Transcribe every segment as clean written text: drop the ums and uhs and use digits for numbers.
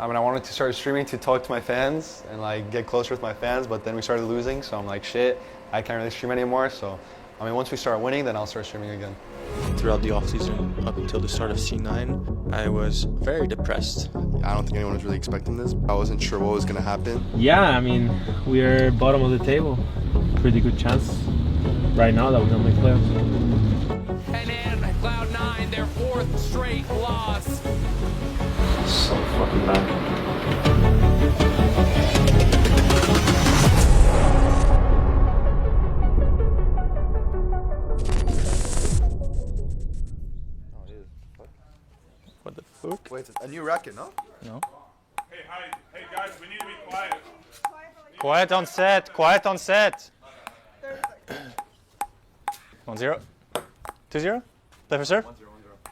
I mean, I wanted to start streaming to talk to my fans and like get closer with my fans, but then we started losing, so I'm like, shit, I can't really stream anymore. So, I mean, once we start winning, then I'll start streaming again. Throughout the off-season, up until the start of C9, I was very depressed. I don't think anyone was really expecting this. I wasn't sure what was going to happen. Yeah, I mean, we're bottom of the table. Pretty good chance right now that we're gonna make playoffs. And in Cloud9, their fourth straight loss. So fucking bad. What the fuck? Wait, it's a new racket, no? No. Hey guys, we need to be quiet. Quiet on set, quiet on set. 1-0. 2-0? Play for serve? 1-0.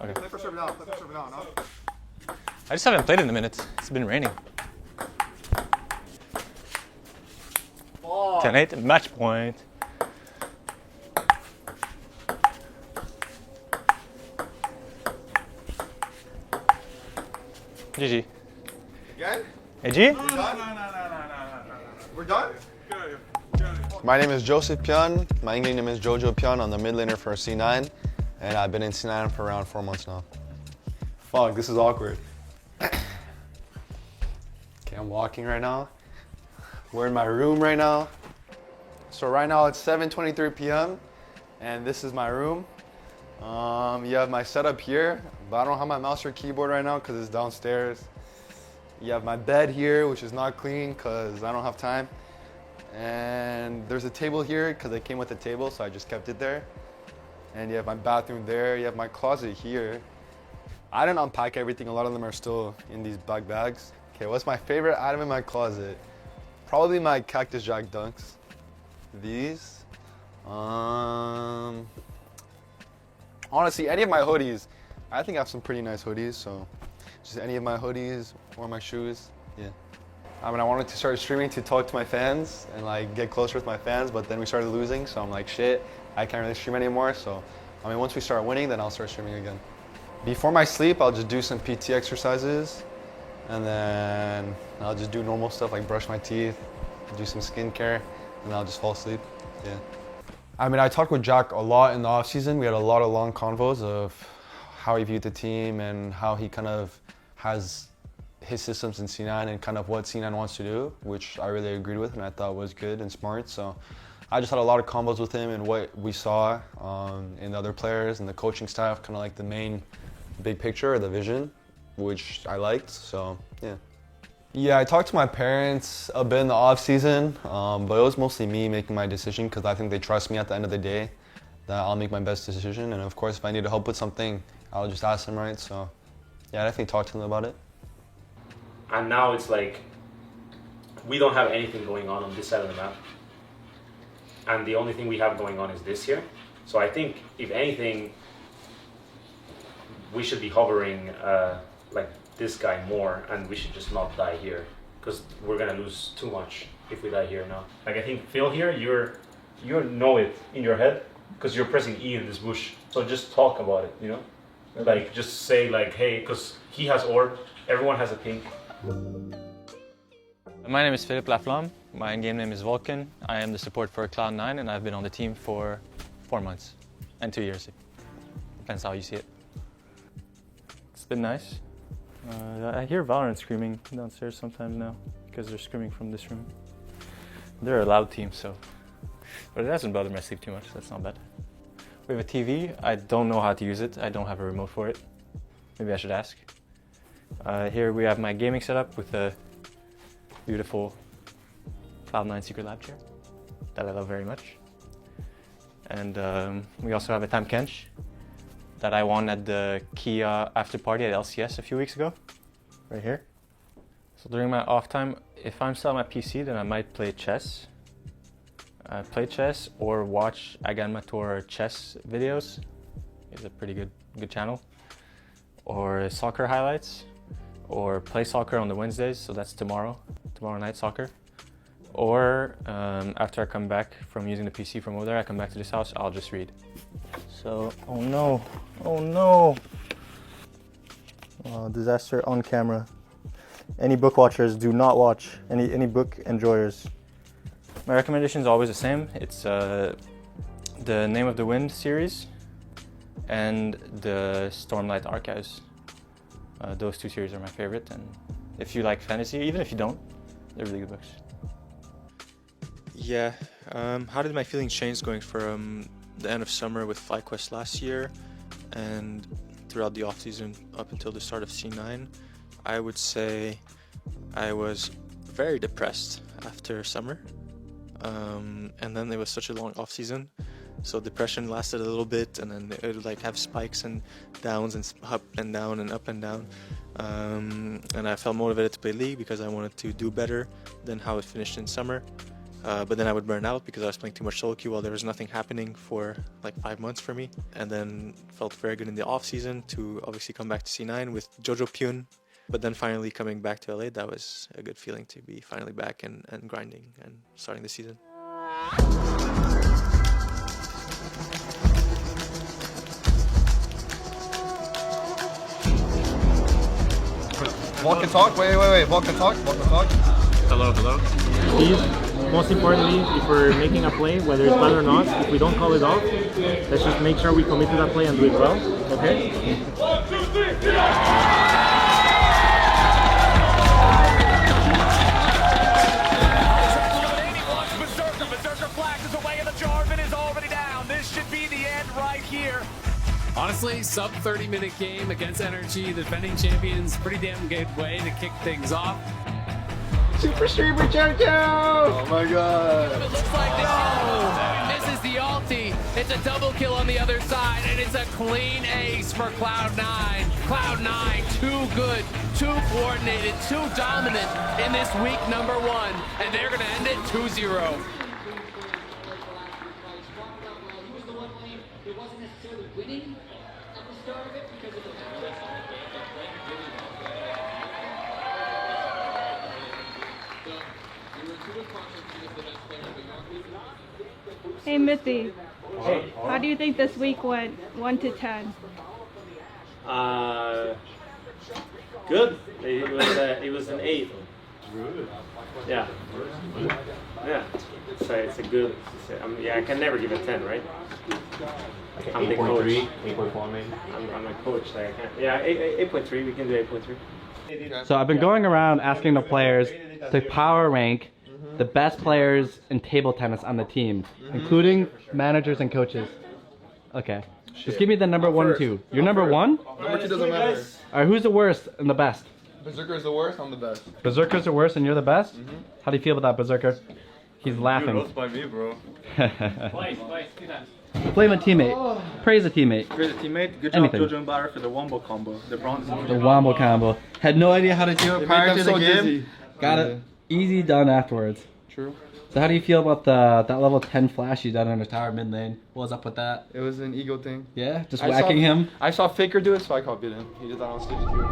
Okay. Play for serve now, no? I just haven't played in a minute. It's been raining. 10-8, match point. GG. Again? Hey, G? No. We're done? My name is Joseph Pion. My English name is Jojo Pion. I'm the mid laner for C9, and I've been in C9 for around 4 months now. Fuck, this is awkward. Okay, I'm walking right now. We're in my room right now. So right now it's 7:23 p.m. and this is my room. You have my setup here, but I don't have my mouse or keyboard right now because it's downstairs. You have my bed here, which is not clean because I don't have time. And there's a table here because it came with a table, so I just kept it there. And you have my bathroom there. You have my closet here. I didn't unpack everything. A lot of them are still in these black bags. Okay, what's my favorite item in my closet? Probably my Cactus Jack Dunks. These. Honestly, any of my hoodies. I think I have some pretty nice hoodies, so just any of my hoodies or my shoes, yeah. I mean, I wanted to start streaming to talk to my fans and like get closer with my fans, but then we started losing, so I'm like, shit, I can't really stream anymore. So, I mean, once we start winning, then I'll start streaming again. Before my sleep, I'll just do some PT exercises, and then I'll just do normal stuff like brush my teeth, do some skincare, and I'll just fall asleep, yeah. I mean, I talked with Jack a lot in the off season. We had a lot of long convos of how he viewed the team and how he kind of has his systems in C9 and kind of what C9 wants to do, which I really agreed with and I thought was good and smart. So I just had a lot of combos with him and what we saw in the other players and the coaching staff, kind of like the main big picture or the vision, which I liked, so yeah. Yeah, I talked to my parents a bit in the off season, but it was mostly me making my decision because I think they trust me at the end of the day that I'll make my best decision. And of course, if I need help with something, I'll just ask them, right? So yeah, I definitely talked to them about it. And now it's like, we don't have anything going on this side of the map. And the only thing we have going on is this here. So I think, if anything, we should be hovering like this guy more, and we should just not die here. Because we're gonna lose too much if we die here now. Like, I think Phil here, you know it in your head, because you're pressing E in this bush. So just talk about it, you know? Like, just say like, hey, because he has orb, everyone has a pink. My name is Philippe Laflamme. My in-game name is Vulcan. I am the support for Cloud9 and I've been on the team for 4 months and 2 years. Depends how you see it. It's been nice. I hear Valorant screaming downstairs sometimes now because they're screaming from this room. They're a loud team, so. But it hasn't bothered my sleep too much, so that's not bad. We have a TV. I don't know how to use it. I don't have a remote for it. Maybe I should ask. Here we have my gaming setup with a beautiful Cloud9 Secret Lab chair that I love very much. And we also have a Tam Kench that I won at the Kia after party at LCS a few weeks ago, right here. So during my off time, if I'm still on my PC, then I might play chess. Play chess or watch Agan Mator chess videos. It's a pretty good channel. Or soccer highlights. Or play soccer on the Wednesdays, so that's tomorrow night soccer. Or after I come back from using the PC from over there, I come back to this house, I'll just read. So, oh no, disaster on camera. any book watchers, do not watch. Any book enjoyers. My recommendation is always the same. It's the Name of the Wind series and the Stormlight Archives. Those two series are my favorite, and if you like fantasy, even if you don't, they're really good books. Yeah, how did my feelings change going from the end of summer with FlyQuest last year and throughout the off-season up until the start of C9? I would say I was very depressed after summer, and then there was such a long off-season, so depression lasted a little bit, and then it would like have spikes and downs and up and down and up and down, and I felt motivated to play League because I wanted to do better than how it finished in summer. But then I would burn out because I was playing too much solo queue while there was nothing happening for like 5 months for me. And then felt very good in the off season to obviously come back to C9 with Jojo Pyun. But then finally coming back to LA, that was a good feeling to be finally back and grinding and starting the season. Walk and talk? Wait. Walk and talk? Hello. Please, most importantly, if we're making a play, whether it's bad or not, if we don't call it off, let's just make sure we commit to that play and do it well, okay? 1, 2, 3, Berserker flashes away, and the Jarvan is already down. This should be the end right here. Honestly, sub 30-minute game against Energy, the defending champions, pretty damn good way to kick things off. Super Streamer Jojo! Oh my god. It looks like this is the ulti. It's a double kill on the other side, and it's a clean ace for Cloud9. Cloud9, too good, too coordinated, too dominant in this week number 1, and they're going to end it 2-0. Hey Mithy, how do you think this week went, 1 to 10? Good. It was an 8. Yeah. So it's a good. I can never give a 10, right? I'm the coach. 8.4 maybe. I'm a coach. So I can't. Yeah, 8.3. We can do 8.3. So I've been going around asking the players to power rank the best players in table tennis on the team, including managers and coaches. Okay. Just give me the number 1 and 2. You're number 1? Number 2 doesn't matter. Alright, who's the worst and the best? Berserker's the worst, I'm the best. Berserker's the worst and you're the best? How do you feel about that, Berserker? He's laughing. Roast by me, bro. Twice, 2 times. Blame a teammate. Praise a teammate. Praise a teammate. Good Anything. job, Jojo and Barra, for the wombo combo. The bronze. The wombo combo. Had no idea how to do it prior to the game. Dizzy. Got it easy done afterwards. True. So how do you feel about that level 10 flash you done in the tower mid lane? What was up with that? It was an ego thing. Yeah? Just whacking him? I saw Faker do it, so I copied him. He did that on stage too.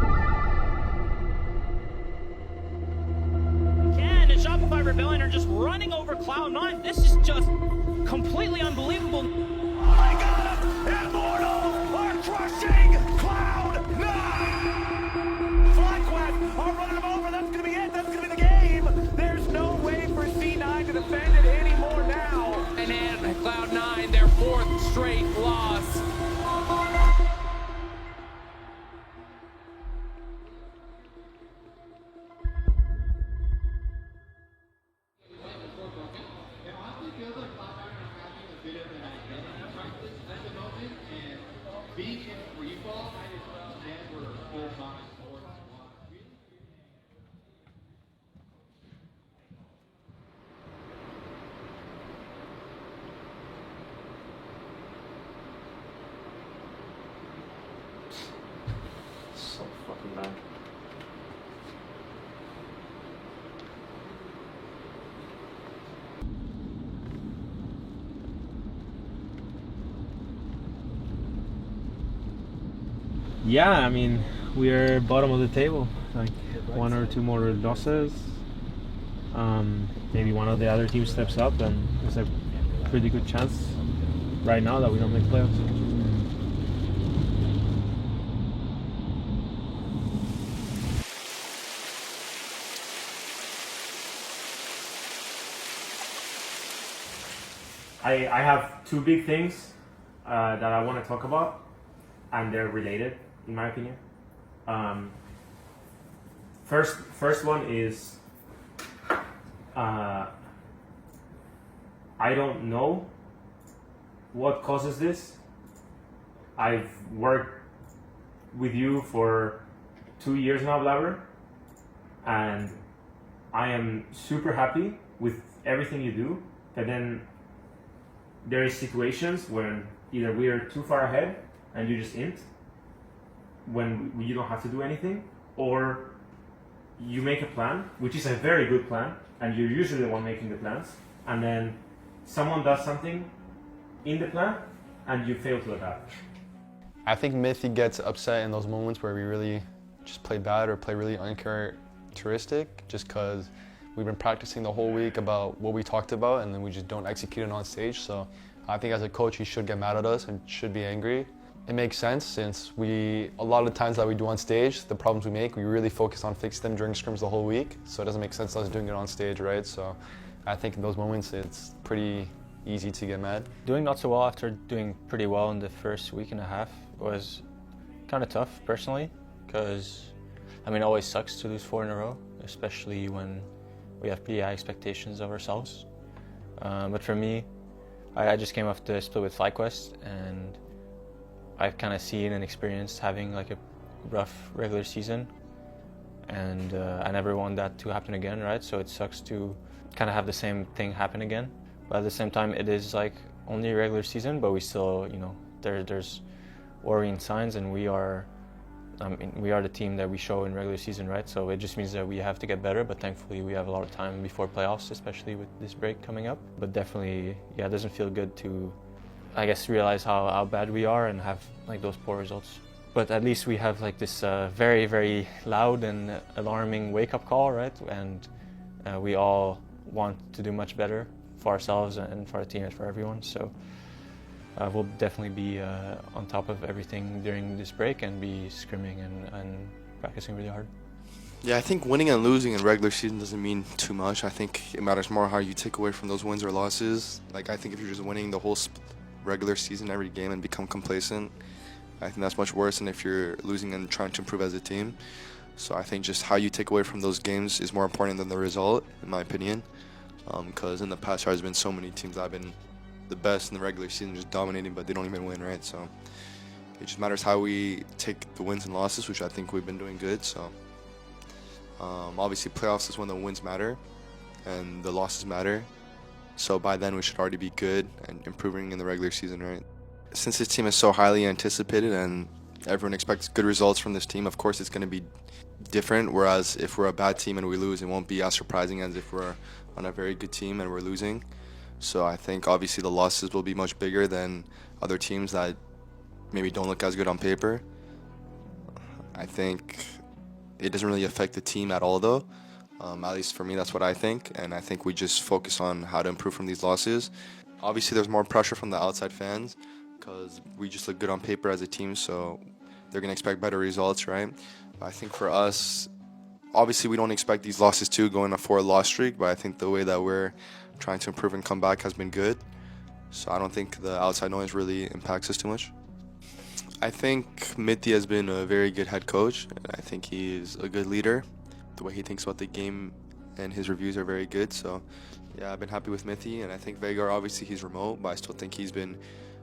Ken and Shopify Rebellion are just running over Cloud9. This is just completely unbelievable. Oh my god! Immortal are crushing Cloud9! FlyQuest are running them over. That's gonna be it. That's gonna be the game. There's no way for C9 to defend it anymore now. And then Cloud9, their 4th straight loss. So fucking bad. Yeah, I mean, we're bottom of the table. Like 1 or 2 more losses. Maybe one of the other teams steps up, and there's a pretty good chance right now that we don't make playoffs. I have two big things that I want to talk about, and they're related, in my opinion. First one is I don't know what causes this. I've worked with you for 2 years now, Blabber, and I am super happy with everything you do. But then there is situations when either we are too far ahead and you just int, when you don't have to do anything, or you make a plan, which is a very good plan, and you're usually the one making the plans, and then someone does something in the plan and you fail to adapt. I think Mithy gets upset in those moments where we really just play bad or play really uncharacteristic, just because we've been practicing the whole week about what we talked about and then we just don't execute it on stage. So I think as a coach, he should get mad at us and should be angry. It makes sense since a lot of the times that we do on stage, the problems we make, we really focus on fixing them during scrims the whole week. So it doesn't make sense us doing it on stage, right? So I think in those moments, it's pretty easy to get mad. Doing not so well after doing pretty well in the first week and a half was kind of tough personally, because I mean, it always sucks to lose 4 in a row, especially when we have pretty high expectations of ourselves. But for me, I just came off the split with FlyQuest, and I've kind of seen and experienced having like a rough regular season, and I never want that to happen again, right? So it sucks to kind of have the same thing happen again. But at the same time, it is like only a regular season, but we still, you know, there's worrying signs, and we are the team that we show in regular season, right? So it just means that we have to get better, but thankfully we have a lot of time before playoffs, especially with this break coming up. But definitely, yeah, it doesn't feel good to, I guess, realize how bad we are and have like those poor results. But at least we have like this very, very loud and alarming wake-up call, right? And we all want to do much better for ourselves and for our team and for everyone. So we'll definitely be on top of everything during this break and be scrimming and practicing really hard. Yeah, I think winning and losing in regular season doesn't mean too much. I think it matters more how you take away from those wins or losses. Like, I think if you're just winning the whole regular season every game and become complacent, I think that's much worse than if you're losing and trying to improve as a team. So I think just how you take away from those games is more important than the result, in my opinion. Because in the past, there's been so many teams that have been the best in the regular season, just dominating, but they don't even win, right? So it just matters how we take the wins and losses, which I think we've been doing good. So obviously playoffs is when the wins matter and the losses matter. So by then we should already be good and improving in the regular season, right? Since this team is so highly anticipated and everyone expects good results from this team, of course it's going to be different. Whereas if we're a bad team and we lose, it won't be as surprising as if we're on a very good team and we're losing. So I think obviously the losses will be much bigger than other teams that maybe don't look as good on paper. I think it doesn't really affect the team at all though. At least for me, that's what I think. And I think we just focus on how to improve from these losses. Obviously there's more pressure from the outside fans because we just look good on paper as a team, so they're going to expect better results, right? But I think for us, obviously we don't expect these losses to go in a 4-loss streak, but I think the way that we're trying to improve and come back has been good. So I don't think the outside noise really impacts us too much. I think Mithy has been a very good head coach, and I think he is a good leader. The way he thinks about the game and his reviews are very good. So yeah, I've been happy with Mithy, and I think Veigar, obviously he's remote, but I still think he's been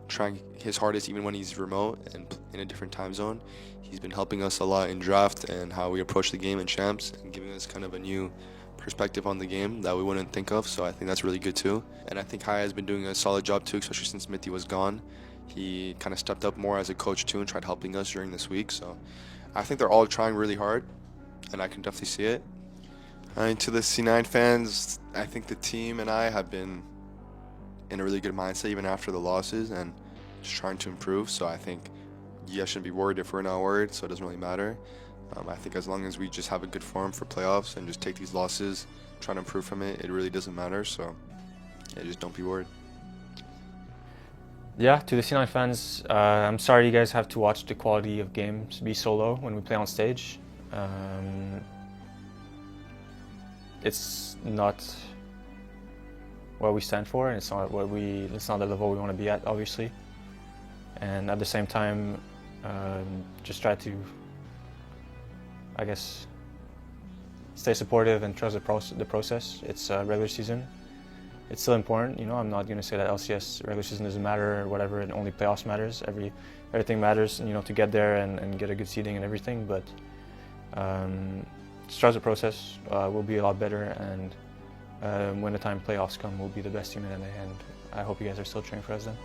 trying his hardest even when he's remote and in a different time zone. He's been helping us a lot in draft and how we approach the game in champs and giving us kind of a new perspective on the game that we wouldn't think of, so I think that's really good too. And I think Hai has been doing a solid job too, especially since Mithy was gone. He kind of stepped up more as a coach too and tried helping us during this week, so I think they're all trying really hard and I can definitely see it. And to the C9 fans, I think the team and I have been in a really good mindset even after the losses and just trying to improve, so I think you guys shouldn't be worried if we're not worried, so it doesn't really matter. I think as long as we just have a good form for playoffs and just take these losses, try to improve from it, it really doesn't matter. So yeah, just don't be worried. Yeah, to the C9 fans, I'm sorry you guys have to watch the quality of games be so low when we play on stage. It's not what we stand for, and it's not the level we want to be at, obviously. And at the same time, just try to, I guess, stay supportive and trust the process. It's regular season. It's still important, you know. I'm not going to say that LCS regular season doesn't matter or whatever, and only playoffs matters. Everything matters, you know, to get there and get a good seeding and everything. But just trust the process. We'll be a lot better, and when the time playoffs come, we'll be the best team in NA. And I hope you guys are still cheering for us then.